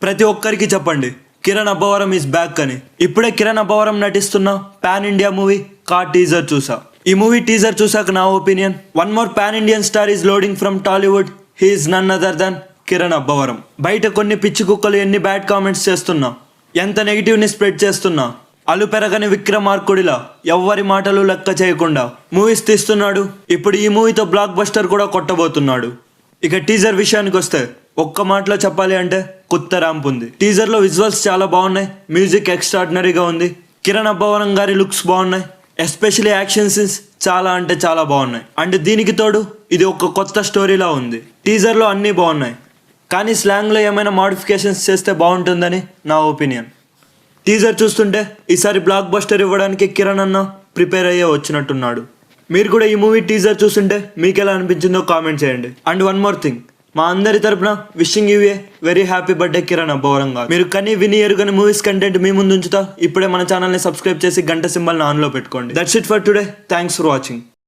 ప్రతి ఒక్కరికి చెప్పండి కిరణ్ అబ్బవరం ఈజ్ బ్యాక్ అని. ఇప్పుడే కిరణ్ అబ్బవరం నటిస్తున్న పాన్ ఇండియా మూవీ కా టీజర్ చూసా. ఈ మూవీ టీజర్ చూసాక నా opinion, one more pan Indian star is loading from Tollywood. He is none other than Kiran Abbavaram. బయట కొన్ని పిచ్చి కుక్కలు ఎన్ని బ్యాడ్ కామెంట్స్ చేస్తున్నా, ఎంత నెగిటివ్ని స్ప్రెడ్ చేస్తున్నా, అలు పెరగని విక్రమార్కుడిలా ఎవ్వరి మాటలు లెక్క చేయకుండా మూవీస్ తీస్తున్నాడు. ఇప్పుడు ఈ మూవీతో బ్లాక్ బస్టర్ కూడా కొట్టబోతున్నాడు. ఇక టీజర్ విషయానికి వస్తే ఒక్క మాటలో చెప్పాలి అంటే కొత్త ర్యాంప్ ఉంది. టీజర్లో విజువల్స్ చాలా బాగున్నాయి, మ్యూజిక్ ఎక్స్ట్రాడినరీగా ఉంది, కిరణ్ అబ్బవరం గారి లుక్స్ బాగున్నాయి, ఎస్పెషల్లీ యాక్షన్ సీన్స్ చాలా అంటే చాలా బాగున్నాయి. అండ్ దీనికి తోడు ఇది ఒక కొత్త స్టోరీలా ఉంది. టీజర్లో అన్నీ బాగున్నాయి, కానీ స్లాంగ్లో ఏమైనా మోడిఫికేషన్స్ చేస్తే బాగుంటుందని నా ఒపీనియన్. టీజర్ చూస్తుంటే ఈసారి బ్లాక్ బస్టర్ ఇవ్వడానికి కిరణ్ అన్న ప్రిపేర్ అయ్యే వచ్చినట్టున్నాడు. మీరు కూడా ఈ మూవీ టీజర్ చూస్తుంటే మీకు ఎలా అనిపించిందో కామెంట్ చేయండి. అండ్ వన్ మోర్ థింగ్, మా అందరి తరపున wishing you a very happy birthday Kiran Abbavaram గారు. మీరు కనీ విని ఎరుగని మూవీస్ కంటెంట్ మీ ముందు ఉంచుతా. ఇప్పుడే మన ఛానల్ని సబ్స్క్రైబ్ చేసి గంట సింబల్ని ఆన్లో పెట్టుకోండి. That's it for today. Thanks for watching.